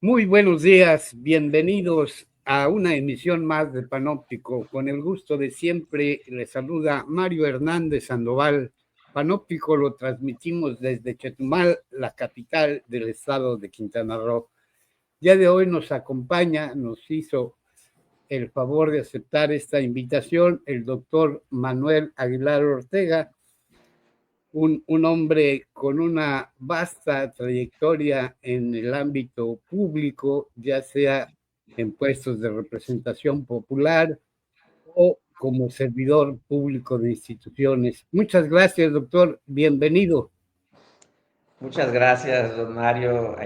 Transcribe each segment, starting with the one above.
Muy buenos días, bienvenidos a una emisión más de Panóptico. Con el gusto de siempre les saluda Mario Hernández Sandoval. Panóptico lo transmitimos desde Chetumal, la capital del estado de Quintana Roo. Ya de hoy nos acompaña, nos hizo el favor de aceptar esta invitación el doctor Manuel Aguilar Ortega, un hombre con una vasta trayectoria en el ámbito público, ya sea en puestos de representación popular o como servidor público de instituciones. Muchas gracias, doctor. Bienvenido. Muchas gracias, don Mario.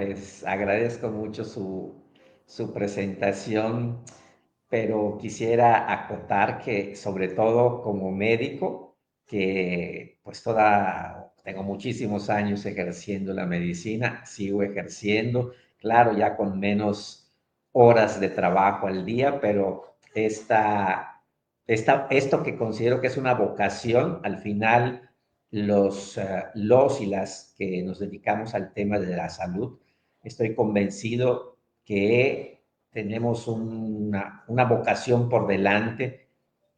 Agradezco mucho su presentación, pero quisiera acotar que, sobre todo como médico, que pues tengo muchísimos años ejerciendo la medicina, sigo ejerciendo, claro, ya con menos horas de trabajo al día, pero esto que considero que es una vocación, al final los y las que nos dedicamos al tema de la salud, estoy convencido que tenemos una vocación por delante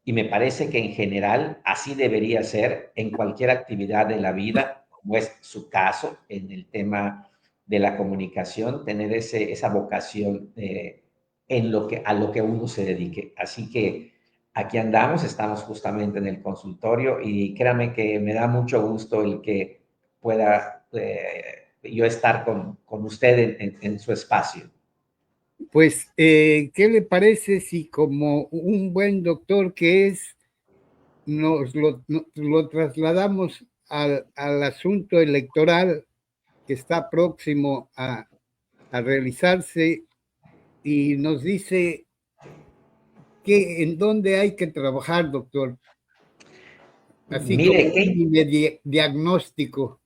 y me parece que en general así debería ser en cualquier actividad de la vida, como es su caso en el tema de la comunicación, tener esa vocación a lo que uno se dedique. Así que aquí andamos, estamos justamente en el consultorio y créame que me da mucho gusto el que pueda yo estar con usted en su espacio. Pues, ¿qué le parece si como un buen doctor que es, lo trasladamos al asunto electoral que está próximo a realizarse y nos dice en dónde hay que trabajar, doctor? Así como Mire, un diagnóstico.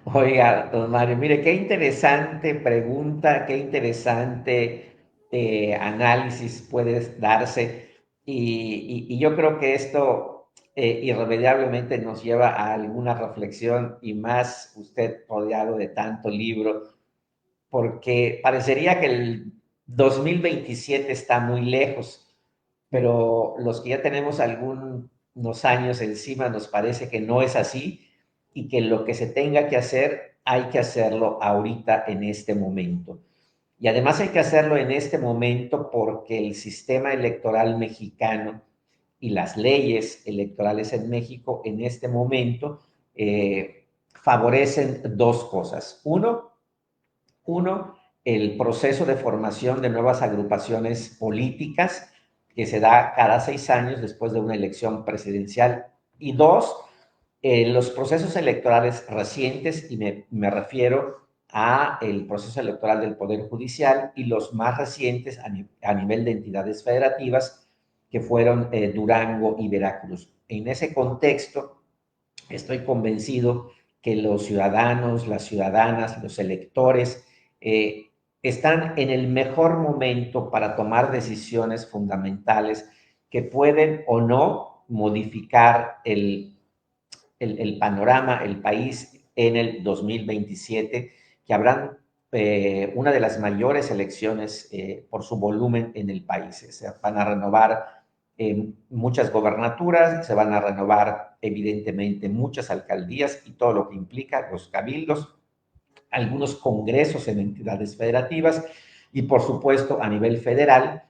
oiga, don Mario, mire, qué interesante pregunta, qué interesante análisis puede darse. Y yo creo que esto irremediablemente nos lleva a alguna reflexión y más usted rodeado de tanto libro, porque parecería que el 2027 está muy lejos, pero los que ya tenemos algunos años encima nos parece que no es así y que lo que se tenga que hacer hay que hacerlo ahorita en este momento. Y además hay que hacerlo en este momento porque el sistema electoral mexicano y las leyes electorales en México en este momento favorecen dos cosas. Uno, el proceso de formación de nuevas agrupaciones políticas que se da cada 6 años después de una elección presidencial. Y dos, los procesos electorales recientes, y me refiero a el proceso electoral del Poder Judicial y los más recientes a nivel de entidades federativas, que fueron Durango y Veracruz. En ese contexto, estoy convencido que los ciudadanos, las ciudadanas, los electores están en el mejor momento para tomar decisiones fundamentales que pueden o no modificar el panorama, el país en el 2027, que habrán una de las mayores elecciones por su volumen en el país. Se van a renovar muchas gobernaturas, se van a renovar evidentemente muchas alcaldías y todo lo que implica los cabildos, algunos congresos en entidades federativas y por supuesto a nivel federal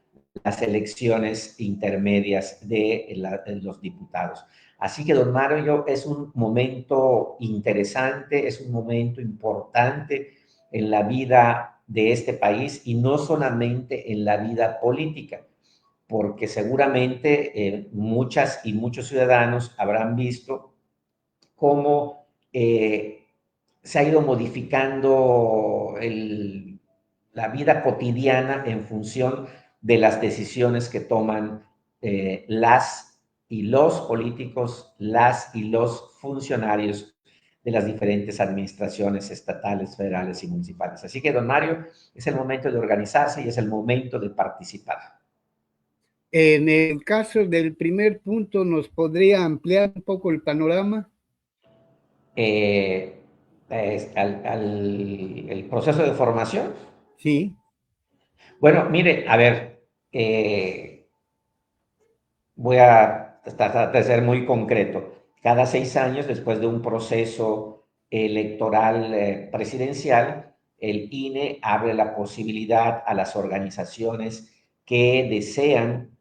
las elecciones intermedias de los diputados. Así que, don Mario, es un momento interesante, es un momento importante en la vida de este país y no solamente en la vida política, porque seguramente muchas y muchos ciudadanos habrán visto cómo se ha ido modificando la vida cotidiana en función de las decisiones que toman las y los políticos, las y los funcionarios de las diferentes administraciones estatales, federales y municipales. Así que, don Mario, es el momento de organizarse y es el momento de participar. En el caso del primer punto, ¿nos podría ampliar un poco el panorama? El proceso de formación. Sí. Bueno, mire, a ver, voy a tratar de ser muy concreto. Cada 6 años, después de un proceso electoral presidencial, el INE abre la posibilidad a las organizaciones que desean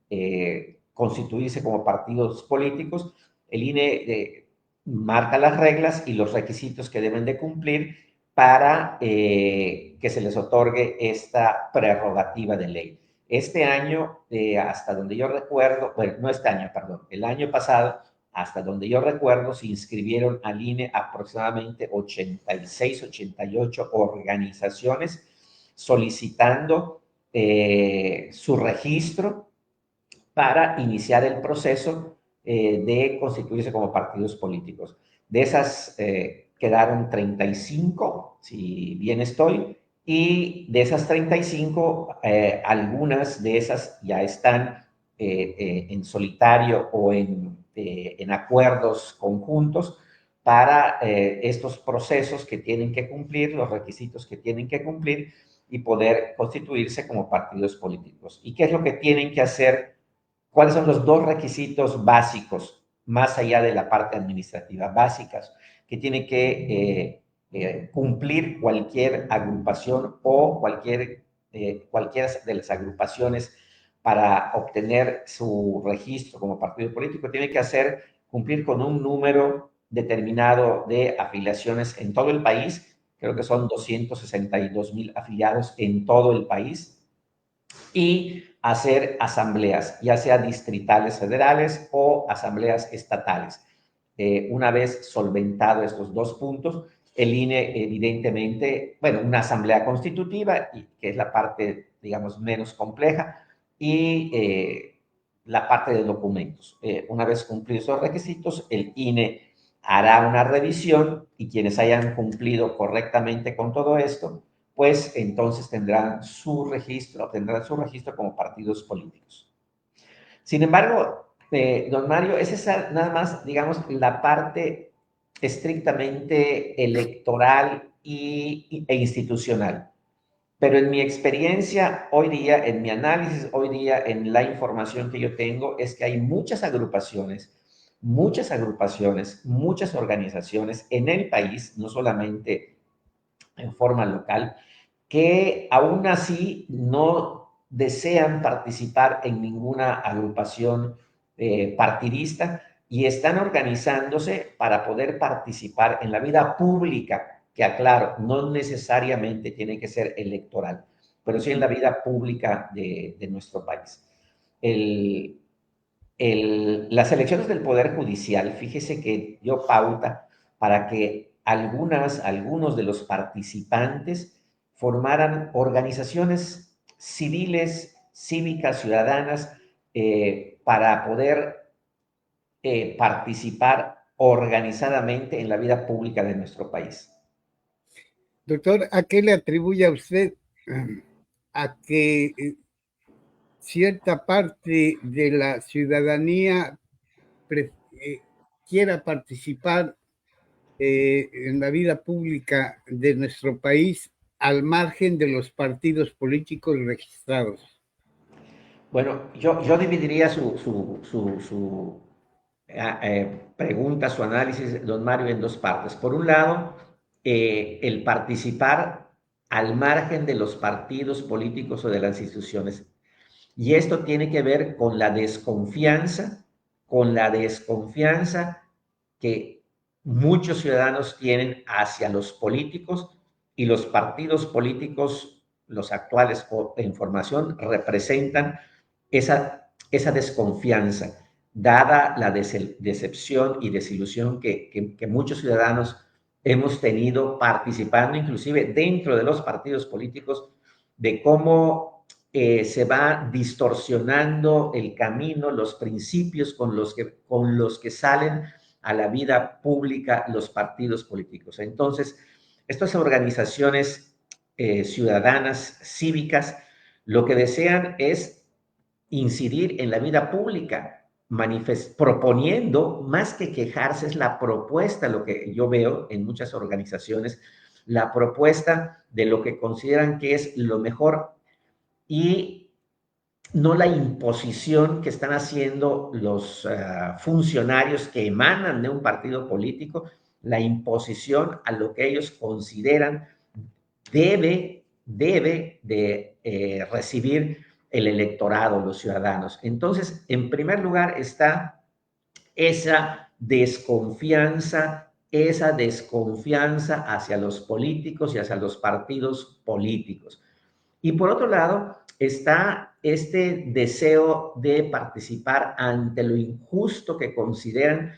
constituirse como partidos políticos. El INE marca las reglas y los requisitos que deben de cumplir para que se les otorgue esta prerrogativa de ley. Este año, hasta donde yo recuerdo, bueno, no este año, perdón, el año pasado, hasta donde yo recuerdo, se inscribieron al INE aproximadamente 86, 88 organizaciones solicitando su registro para iniciar el proceso de constituirse como partidos políticos. De esas quedaron 35, si bien estoy, y de esas 35, algunas de esas ya están en solitario o en acuerdos conjuntos para estos procesos que tienen que cumplir, los requisitos que tienen que cumplir y poder constituirse como partidos políticos. ¿Y qué es lo que tienen que hacer? ¿Cuáles son los dos requisitos básicos, más allá de la parte administrativa, básicas, que tiene que cumplir cualquier agrupación o cualquiera de las agrupaciones para obtener su registro como partido político? Tiene que cumplir con un número determinado de afiliaciones en todo el país. Creo que son 262,000 afiliados en todo el país, y hacer asambleas, ya sea distritales federales o asambleas estatales. Una vez solventado estos dos puntos, el INE evidentemente, bueno, una asamblea constitutiva, que es la parte, digamos, menos compleja, y la parte de documentos. Una vez cumplidos esos requisitos, el INE hará una revisión y quienes hayan cumplido correctamente con todo esto, pues entonces tendrán su registro como partidos políticos. Sin embargo, don Mario, esa es nada más, digamos, la parte estrictamente electoral e institucional. Pero en mi experiencia hoy día, en mi análisis hoy día, en la información que yo tengo, es que hay muchas organizaciones en el país, no solamente en forma local, que aún así no desean participar en ninguna agrupación partidista y están organizándose para poder participar en la vida pública, que aclaro, no necesariamente tiene que ser electoral, pero sí en la vida pública de nuestro país. Las elecciones del Poder Judicial, fíjese que dio pauta para que algunos de los participantes formaran organizaciones civiles, cívicas, ciudadanas, para poder participar organizadamente en la vida pública de nuestro país. Doctor, ¿a qué le atribuye a usted a que cierta parte de la ciudadanía quiera participar en la vida pública de nuestro país al margen de los partidos políticos registrados? Bueno, yo dividiría su pregunta, su análisis, don Mario, en dos partes. Por un lado, el participar al margen de los partidos políticos o de las instituciones. Y esto tiene que ver con la desconfianza que muchos ciudadanos tienen hacia los políticos, y los partidos políticos, los actuales en formación, representan esa desconfianza, dada la decepción y desilusión que muchos ciudadanos hemos tenido participando, inclusive dentro de los partidos políticos, de cómo se va distorsionando el camino, los principios con los que salen a la vida pública los partidos políticos. Entonces, estas organizaciones ciudadanas, cívicas, lo que desean es incidir en la vida pública, proponiendo, más que quejarse, es la propuesta, lo que yo veo en muchas organizaciones, la propuesta de lo que consideran que es lo mejor y no la imposición que están haciendo los funcionarios que emanan de un partido político, la imposición a lo que ellos consideran debe de recibir el electorado, los ciudadanos. Entonces, en primer lugar está esa desconfianza hacia los políticos y hacia los partidos políticos. Y por otro lado, está este deseo de participar ante lo injusto que consideran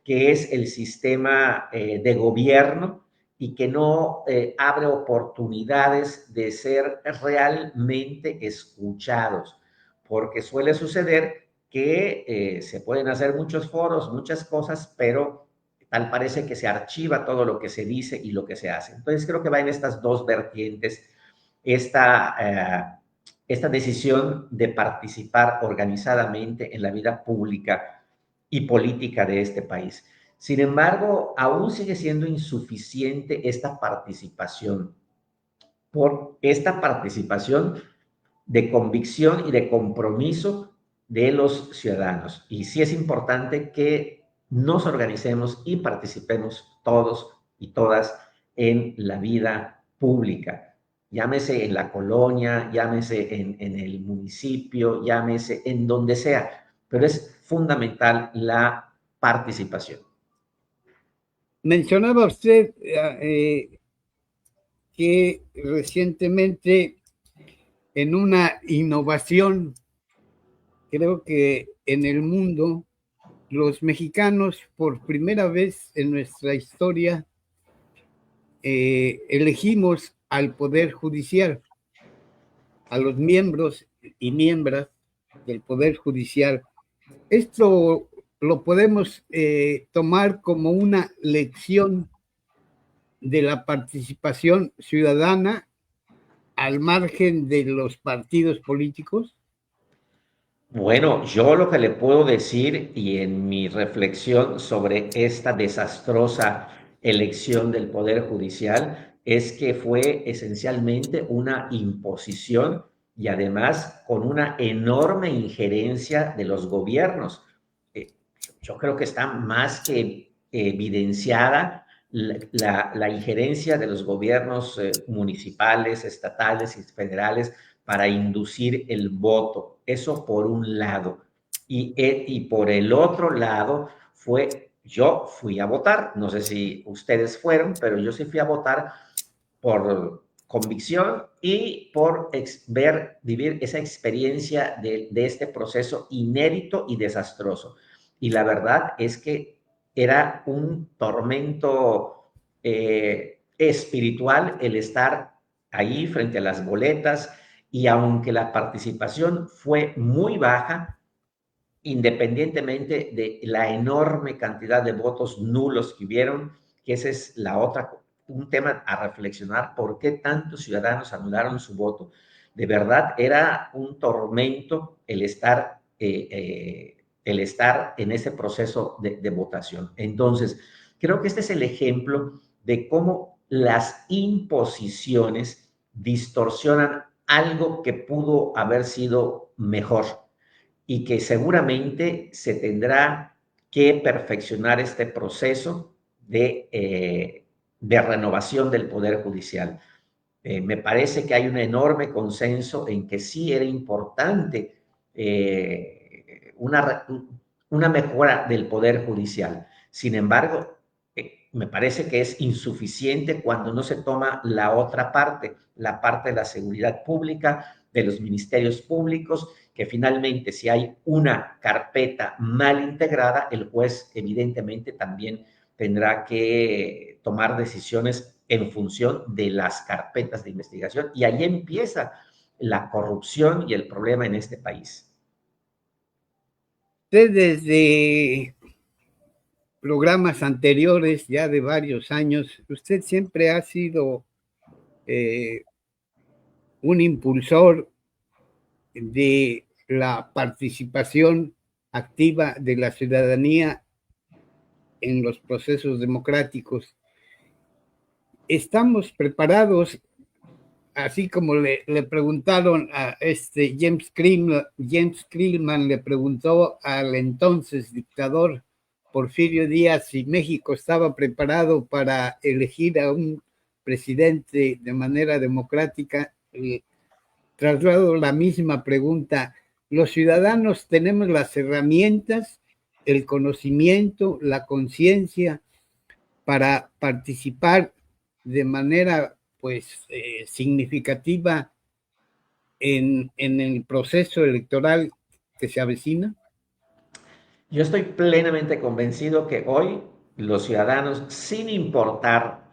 que es el sistema de gobierno y que no abre oportunidades de ser realmente escuchados, porque suele suceder que se pueden hacer muchos foros, muchas cosas, pero tal parece que se archiva todo lo que se dice y lo que se hace. Entonces creo que va en estas dos vertientes esta decisión de participar organizadamente en la vida pública y política de este país. Sin embargo, aún sigue siendo insuficiente esta participación, por esta participación de convicción y de compromiso de los ciudadanos. Y sí es importante que nos organicemos y participemos todos y todas en la vida pública. Llámese en la colonia, llámese en el municipio, llámese en donde sea, pero es fundamental la participación. Mencionaba usted que recientemente en una innovación, creo que en el mundo, los mexicanos por primera vez en nuestra historia elegimos al Poder Judicial, a los miembros y miembros del Poder Judicial. Esto lo podemos tomar como una lección de la participación ciudadana al margen de los partidos políticos. Bueno, yo lo que le puedo decir y en mi reflexión sobre esta desastrosa elección del Poder Judicial es que fue esencialmente una imposición y además con una enorme injerencia de los gobiernos. Eh, yo creo que está más que evidenciada la injerencia de los gobiernos municipales, estatales y federales para inducir el voto. Eso por un lado. Y por el otro lado yo fui a votar, no sé si ustedes fueron, pero yo sí fui a votar por convicción y por vivir esa experiencia de este proceso inédito y desastroso. Y la verdad es que era un tormento espiritual el estar ahí frente a las boletas, y aunque la participación fue muy baja, independientemente de la enorme cantidad de votos nulos que hubieron, que esa es un tema a reflexionar, ¿por qué tantos ciudadanos anularon su voto? De verdad, era un tormento el estar en ese proceso de votación. Entonces, creo que este es el ejemplo de cómo las imposiciones distorsionan algo que pudo haber sido mejor y que seguramente se tendrá que perfeccionar este proceso de renovación del Poder Judicial. Me parece que hay un enorme consenso en que sí era importante una mejora del Poder Judicial. Sin embargo, me parece que es insuficiente cuando no se toma la otra parte, la parte de la seguridad pública, de los ministerios públicos, que finalmente si hay una carpeta mal integrada, el juez evidentemente también tendrá que tomar decisiones en función de las carpetas de investigación y ahí empieza la corrupción y el problema en este país. Usted desde programas anteriores, ya de varios años, usted siempre ha sido un impulsor de la participación activa de la ciudadanía en los procesos democráticos. ¿Estamos preparados así como le preguntaron a James Krillman le preguntó al entonces dictador Porfirio Díaz si México estaba preparado para elegir a un presidente de manera democrática. Traslado la misma pregunta. Los ciudadanos tenemos las herramientas, el conocimiento, la conciencia para participar de manera pues significativa en el proceso electoral que se avecina? Yo estoy plenamente convencido que hoy los ciudadanos, sin importar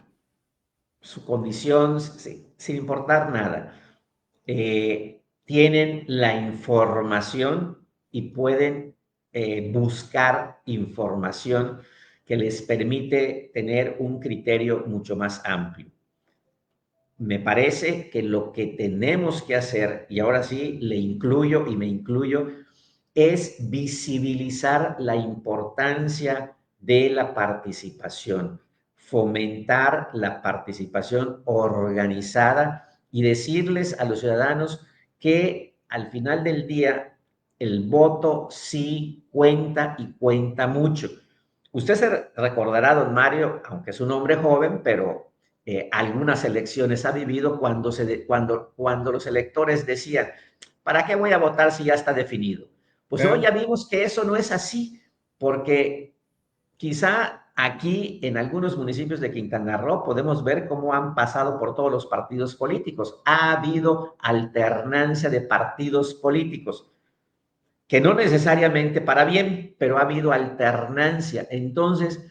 su condición, sin importar nada, tienen la información y pueden buscar información que les permite tener un criterio mucho más amplio. Me parece que lo que tenemos que hacer, y ahora sí le incluyo y me incluyo, es visibilizar la importancia de la participación, fomentar la participación organizada y decirles a los ciudadanos que al final del día el voto sí cuenta y cuenta mucho. Usted se recordará, don Mario, aunque es un hombre joven, pero algunas elecciones ha vivido cuando los electores decían, ¿para qué voy a votar si ya está definido? Pues hoy Claro. ya vimos que eso no es así, porque quizá aquí en algunos municipios de Quintana Roo podemos ver cómo han pasado por todos los partidos políticos. Ha habido alternancia de partidos políticos, que no necesariamente para bien, pero ha habido alternancia. Entonces,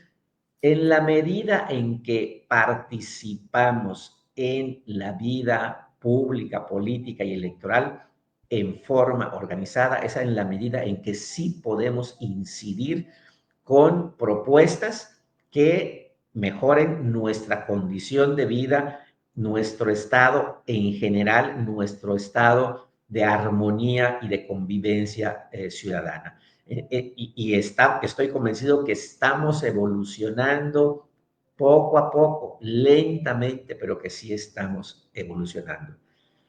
en la medida en que participamos en la vida pública, política y electoral en forma organizada, es en la medida en que sí podemos incidir con propuestas que mejoren nuestra condición de vida, nuestro estado en general, nuestro estado de armonía y de convivencia ciudadana. Estoy convencido que estamos evolucionando poco a poco, lentamente, pero que sí estamos evolucionando.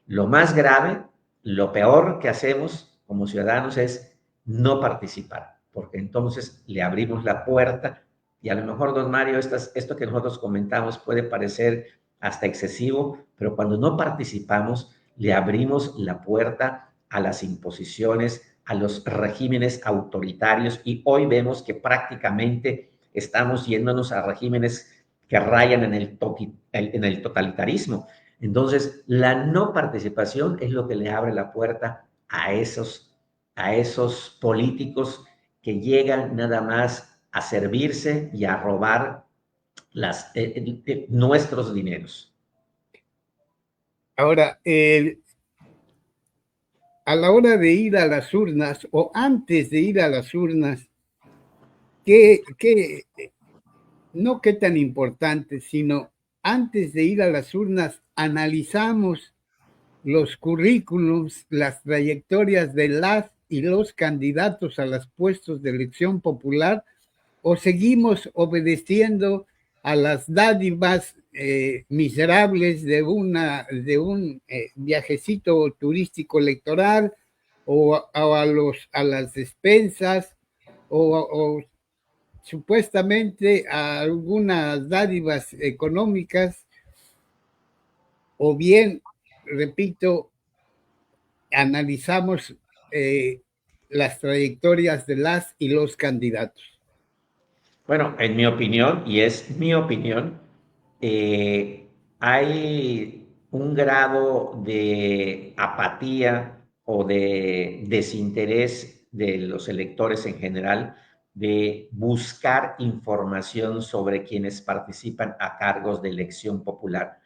Lo más grave, lo peor que hacemos como ciudadanos es no participar, porque entonces le abrimos la puerta y a lo mejor, don Mario, esto que nosotros comentamos puede parecer hasta excesivo, pero cuando no participamos, le abrimos la puerta a las imposiciones, a los regímenes autoritarios y hoy vemos que prácticamente estamos yéndonos a regímenes que rayan en el totalitarismo. Entonces, la no participación es lo que le abre la puerta a esos políticos que llegan nada más a servirse y a robar nuestros dineros. Ahora, a la hora de ir a las urnas o antes de ir a las urnas, ¿qué no qué tan importante, sino antes de ir a las urnas, analizamos los currículums, las trayectorias de las y los candidatos a los puestos de elección popular o seguimos obedeciendo a las dádivas miserables de un viajecito turístico electoral o a las despensas o supuestamente a algunas dádivas económicas o bien, repito, analizamos las trayectorias de las y los candidatos. Bueno, en mi opinión, y es mi opinión, hay un grado de apatía o de desinterés de los electores en general de buscar información sobre quienes participan a cargos de elección popular.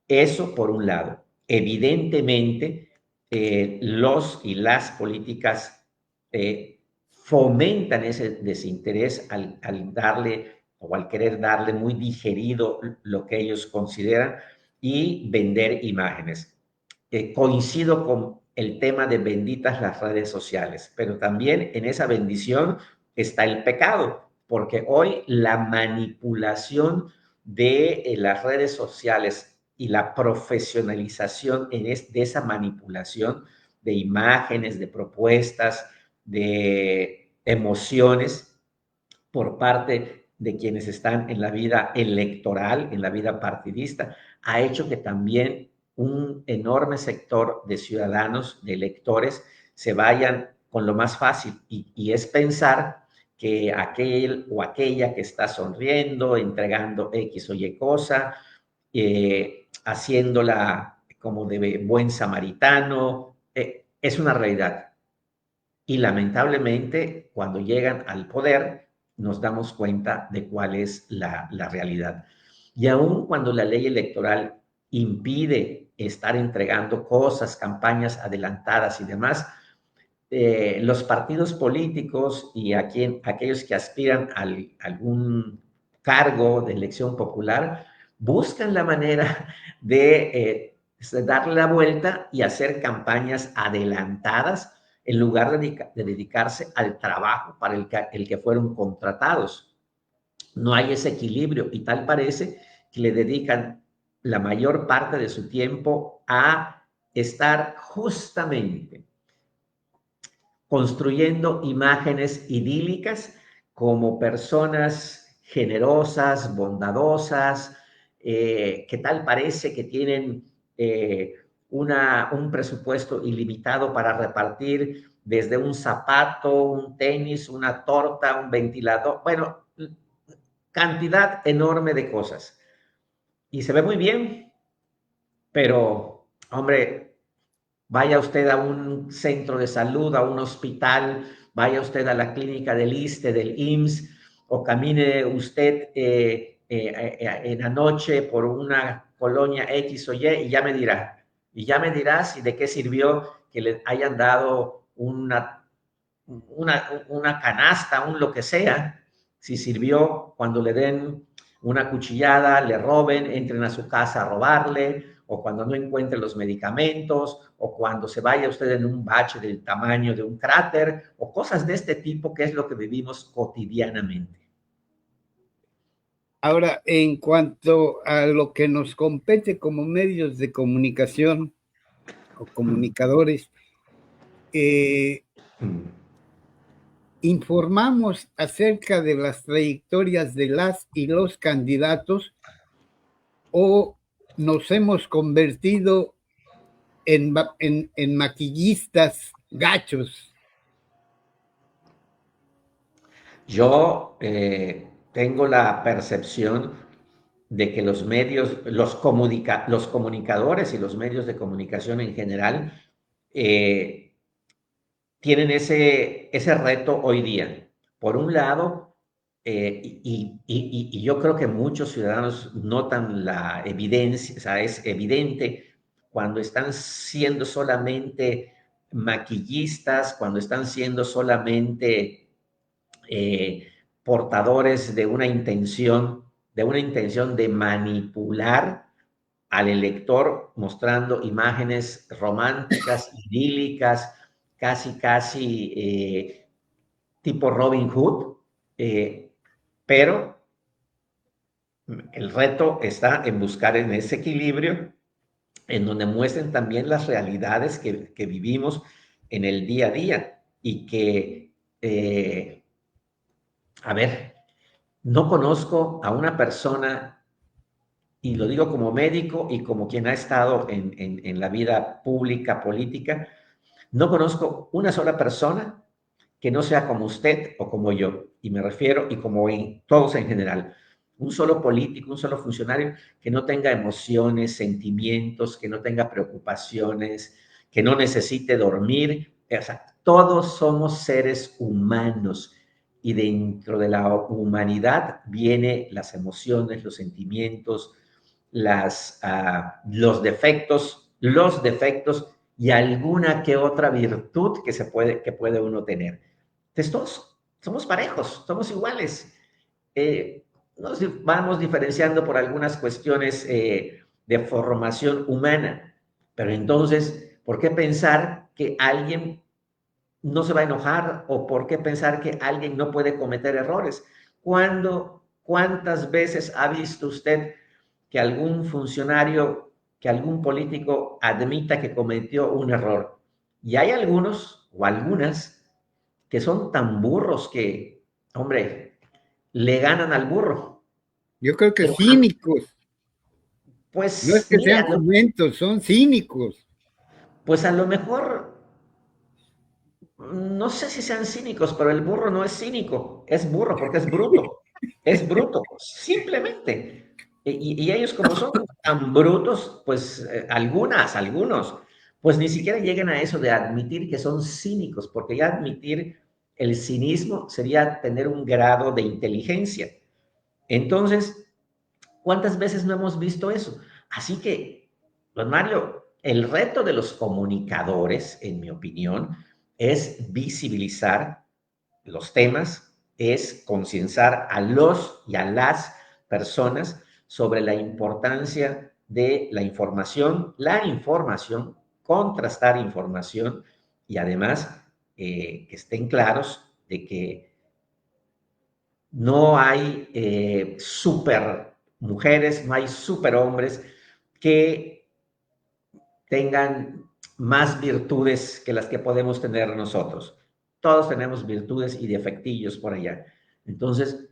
Eso por un lado. Evidentemente, los y las políticas fomentan ese desinterés al darle o al querer darle muy digerido lo que ellos consideran y vender imágenes. Coincido con el tema de benditas las redes sociales, pero también en esa bendición está el pecado, porque hoy la manipulación de las redes sociales y la profesionalización de esa manipulación de imágenes, de propuestas, de emociones por parte de quienes están en la vida electoral, en la vida partidista, ha hecho que también un enorme sector de ciudadanos, de electores, se vayan con lo más fácil y es pensar que aquel o aquella que está sonriendo, entregando X o Y cosa, haciéndola como de buen samaritano, es una realidad. Y lamentablemente, cuando llegan al poder, nos damos cuenta de cuál es la realidad. Y aun cuando la ley electoral impide estar entregando cosas, campañas adelantadas y demás, los partidos políticos y aquellos que aspiran a algún cargo de elección popular buscan la manera de darle la vuelta y hacer campañas adelantadas en lugar de dedicarse al trabajo para el que fueron contratados. No hay ese equilibrio y tal parece que le dedican la mayor parte de su tiempo a estar justamente construyendo imágenes idílicas como personas generosas, bondadosas, que tal parece que tienen un presupuesto ilimitado para repartir desde un zapato, un tenis, una torta, un ventilador, bueno, cantidad enorme de cosas. Y se ve muy bien, pero, hombre, vaya usted a un centro de salud, a un hospital, vaya usted a la clínica del ISSSTE, del IMSS, o camine usted en la noche por una colonia X o Y ya me dirá. Y ya me dirá si de qué sirvió que le hayan dado una canasta, un lo que sea, si sirvió cuando le den una cuchillada, le roben, entren a su casa a robarle, o cuando no encuentre los medicamentos, o cuando se vaya usted en un bache del tamaño de un cráter, o cosas de este tipo, que es lo que vivimos cotidianamente. Ahora, en cuanto a lo que nos compete como medios de comunicación o comunicadores, informamos acerca de las trayectorias de las y los candidatos o nos hemos convertido en maquillistas gachos. Yo tengo la percepción de que los medios, los comunicadores y los medios de comunicación en general tienen ese reto hoy día. Por un lado, y yo creo que muchos ciudadanos notan la evidencia, o sea, es evidente cuando están siendo solamente maquillistas, cuando están siendo solamente portadores de una intención de manipular al elector, mostrando imágenes románticas, idílicas, casi tipo Robin Hood, pero el reto está en buscar en ese equilibrio, en donde muestren también las realidades que vivimos en el día a día y que, a ver, no conozco a una persona, y lo digo como médico y como quien ha estado en la vida pública, política, no conozco una sola persona que no sea como usted o como yo, y me refiero, y como todos en general, un solo político, un solo funcionario que no tenga emociones, sentimientos, que no tenga preocupaciones, que no necesite dormir. O sea, todos somos seres humanos y dentro de la humanidad vienen las emociones, los sentimientos, los defectos y alguna que otra virtud que puede uno tener. Entonces todos somos parejos, somos iguales. Nos vamos diferenciando por algunas cuestiones de formación humana, pero entonces, ¿por qué pensar que alguien no se va a enojar o por qué pensar que alguien no puede cometer errores? ¿Cuántas veces ha visto usted que algún funcionario, que algún político admita que cometió un error. Y hay algunos o algunas que son tan burros que, hombre, le ganan al burro. Yo creo que Pero, cínicos, no es pues, que mira, sean jumentos, son cínicos. pues a lo mejor, no sé si sean cínicos, pero el burro no es cínico, es burro porque es bruto, simplemente. Y ellos como son tan brutos, pues algunos, pues ni siquiera llegan a eso de admitir que son cínicos, porque ya admitir el cinismo sería tener un grado de inteligencia. Entonces, ¿cuántas veces no hemos visto eso? Así que, don Mario, el reto de los comunicadores, en mi opinión, es visibilizar los temas, es concienciar a los y a las personas sobre la importancia de la información, contrastar información y además que estén claros de que no hay super mujeres, no hay super hombres que tengan más virtudes que las que podemos tener nosotros. Todos tenemos virtudes y defectillos por allá. Entonces,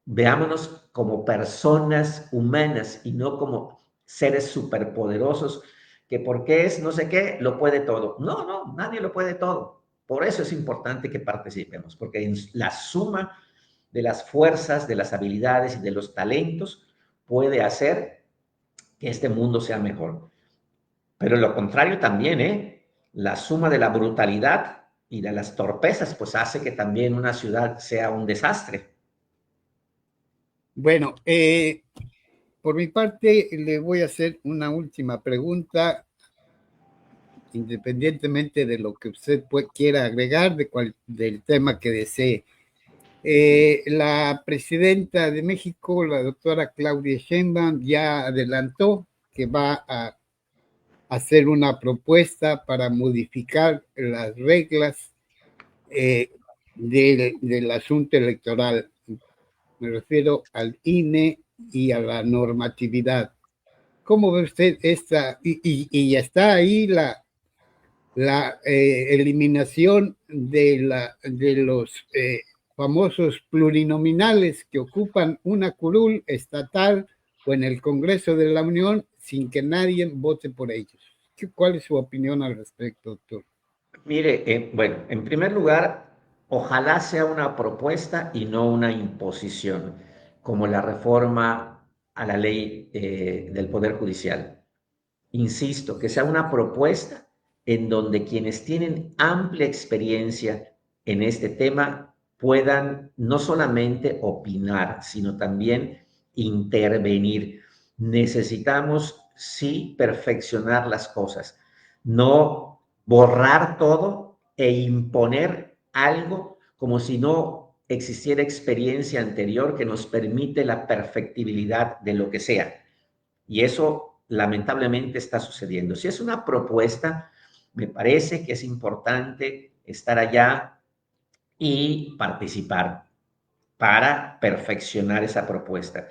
veámonos como personas humanas y no como seres superpoderosos que porque es no sé qué, lo puede todo. No, no, nadie lo puede todo. Por eso es importante que participemos, porque en la suma de las fuerzas, de las habilidades y de los talentos puede hacer que este mundo sea mejor. Pero lo contrario también, ¿eh? La suma de la brutalidad y de las torpezas, pues hace que también una ciudad sea un desastre. Bueno, por mi parte le voy a hacer una última pregunta, independientemente de lo que usted quiera agregar, del tema que desee. La presidenta de México, la doctora Claudia Sheinbaum, ya adelantó que va a hacer una propuesta para modificar las reglas del asunto electoral. Me refiero al INE y a la normatividad. ¿Cómo ve usted esta? Y ya está ahí la eliminación de los famosos plurinominales que ocupan una curul estatal o en el Congreso de la Unión sin que nadie vote por ellos. ¿Cuál es su opinión al respecto, doctor? Mire, bueno, en primer lugar, ojalá sea una propuesta y no una imposición, como la reforma a la ley del Poder Judicial. Insisto, que sea una propuesta en donde quienes tienen amplia experiencia en este tema puedan no solamente opinar, sino también intervenir. Necesitamos, sí, perfeccionar las cosas, no borrar todo e imponer algo como si no existiera experiencia anterior que nos permite la perfectibilidad de lo que sea. Y eso lamentablemente está sucediendo. Si es una propuesta, me parece que es importante estar allá y participar para perfeccionar esa propuesta.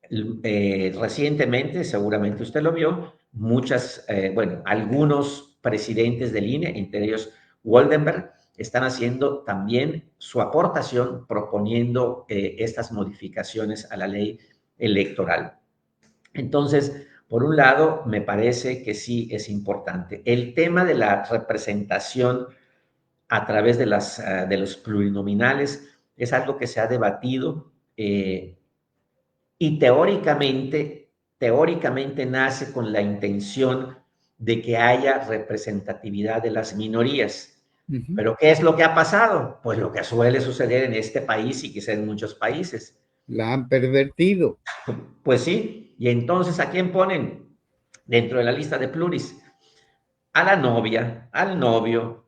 Recientemente, seguramente usted lo vio, bueno, algunos presidentes del INE, entre ellos Woldenberg, están haciendo también su aportación proponiendo estas modificaciones a la ley electoral. Entonces, por un lado, me parece que sí es importante. El tema de la representación a través de los plurinominales es algo que se ha debatido y teóricamente nace con la intención de que haya representatividad de las minorías. Uh -huh. ¿Pero qué es lo que ha pasado? Pues lo que suele suceder en este país y quizá en muchos países. La han pervertido. Pues sí, y entonces ¿a quién ponen dentro de la lista de pluris? A la novia, al novio,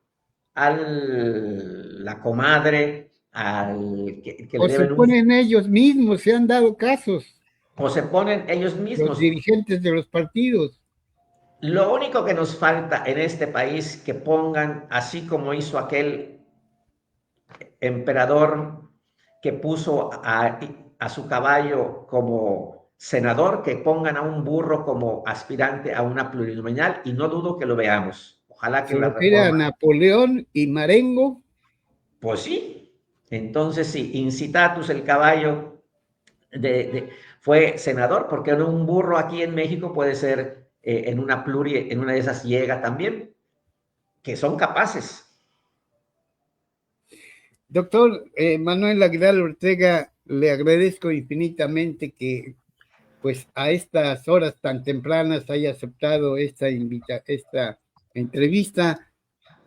a la comadre, al que le O se deben un... ponen ellos mismos, se han dado casos, O se ponen ellos los mismos. dirigentes de los partidos. Lo único que nos falta en este país que pongan, así como hizo aquel emperador que puso a su caballo como senador, que pongan a un burro como aspirante a una plurinominal y no dudo que lo veamos. Ojalá que Se la refiere a reforma. Napoleón y Marengo. Pues sí. Entonces, sí, Incitatus, el caballo, fue senador, porque en un burro aquí en México puede ser en una en una de esas llega también, que son capaces. Doctor Manuel Aguilar Ortega, le agradezco infinitamente que pues a estas horas tan tempranas haya aceptado esta entrevista.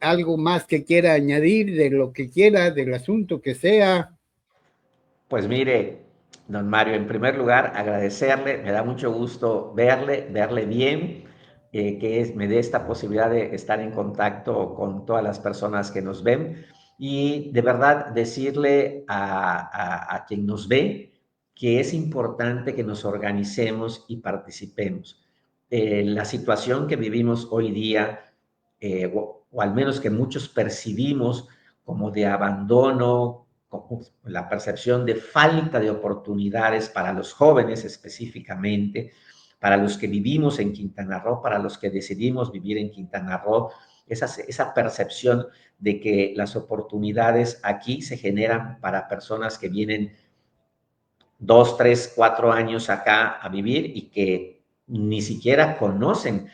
¿Algo más que quiera añadir de lo que quiera, del asunto que sea? Pues mire, don Mario, en primer lugar, agradecerle, me da mucho gusto verle bien, me dé esta posibilidad de estar en contacto con todas las personas que nos ven y de verdad decirle a quien nos ve que es importante que nos organicemos y participemos. La situación que vivimos hoy día, o al menos que muchos percibimos como de abandono, la percepción de falta de oportunidades para los jóvenes específicamente, para los que vivimos en Quintana Roo, para los que decidimos vivir en Quintana Roo, esa percepción de que las oportunidades aquí se generan para personas que vienen 2, 3, 4 años acá a vivir y que ni siquiera conocen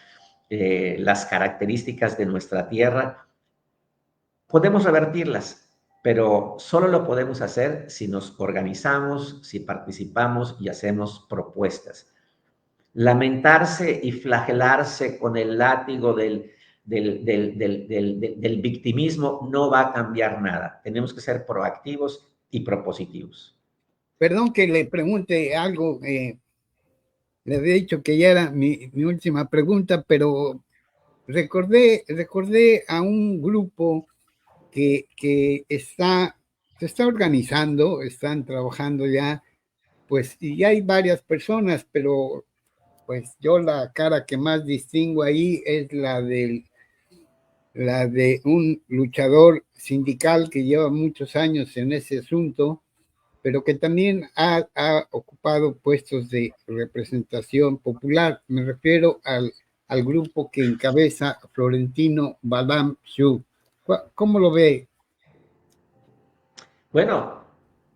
las características de nuestra tierra. Podemos revertirlas, pero solo lo podemos hacer si nos organizamos, si participamos y hacemos propuestas. Lamentarse y flagelarse con el látigo del victimismo no va a cambiar nada. Tenemos que ser proactivos y propositivos. Perdón que le pregunte algo, le había dicho que ya era mi última pregunta, pero recordé a un grupo que se está organizando, están trabajando ya, pues, y hay varias personas, pero pues yo la cara que más distingo ahí es la de un luchador sindical que lleva muchos años en ese asunto, pero que también ha ocupado puestos de representación popular. Me refiero al grupo que encabeza Florentino Badam Shu. ¿Cómo lo ve? Bueno,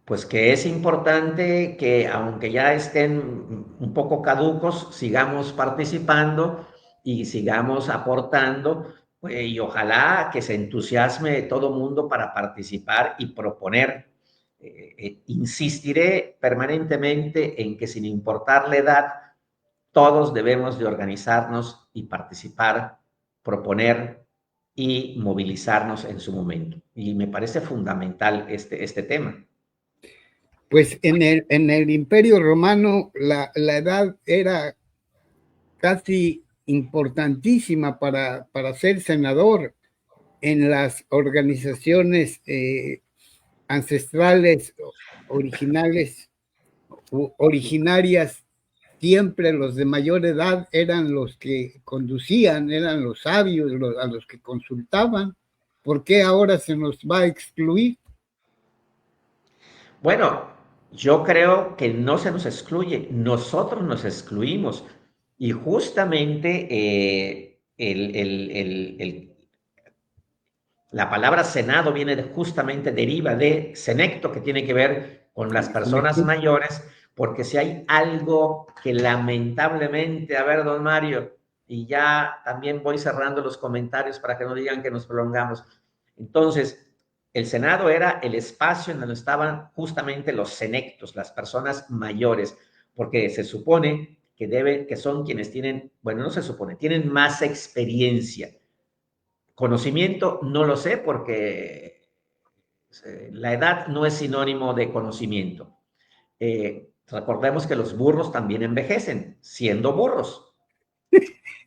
pues que es importante que aunque ya estén un poco caducos, sigamos participando y sigamos aportando, y ojalá que se entusiasme todo mundo para participar y proponer. Insistiré permanentemente en que sin importar la edad, todos debemos de organizarnos y participar, proponer y movilizarnos en su momento. Y me parece fundamental este tema. Pues en el Imperio Romano la edad era casi importantísima para ser senador en las organizaciones ancestrales, originales, originarias. Siempre los de mayor edad eran los que conducían, eran los sabios, a los que consultaban. ¿Por qué ahora se nos va a excluir? Bueno, yo creo que no se nos excluye, nosotros nos excluimos. Y justamente la palabra Senado justamente deriva de senecto, que tiene que ver con las personas mayores, porque si hay algo que lamentablemente, a ver, don Mario, y ya también voy cerrando los comentarios para que no digan que nos prolongamos. Entonces, el Senado era el espacio en donde estaban justamente los senectos, las personas mayores, porque se supone que son quienes tienen, bueno, no se supone, tienen más experiencia. Conocimiento, no lo sé porque la edad no es sinónimo de conocimiento. Recordemos que los burros también envejecen, siendo burros.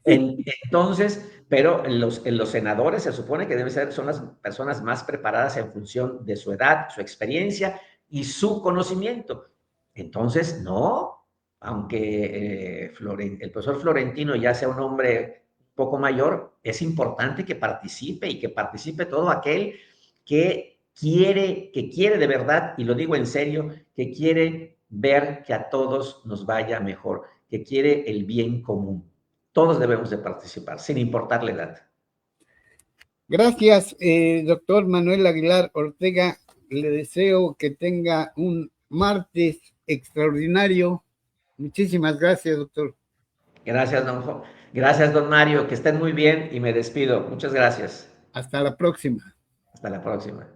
Entonces, pero en los senadores se supone que son las personas más preparadas en función de su edad, su experiencia y su conocimiento. Entonces, no, aunque el profesor Florentino ya sea un hombre poco mayor, es importante que participe y que participe todo aquel que quiere de verdad, y lo digo en serio, que quiere ver que a todos nos vaya mejor, que quiere el bien común. Todos debemos de participar, sin importar la edad. Gracias, doctor Manuel Aguilar Ortega. Le deseo que tenga un martes extraordinario. Muchísimas gracias, doctor. Gracias, Gracias, don Mario. Que estén muy bien y me despido. Muchas gracias. Hasta la próxima. Hasta la próxima.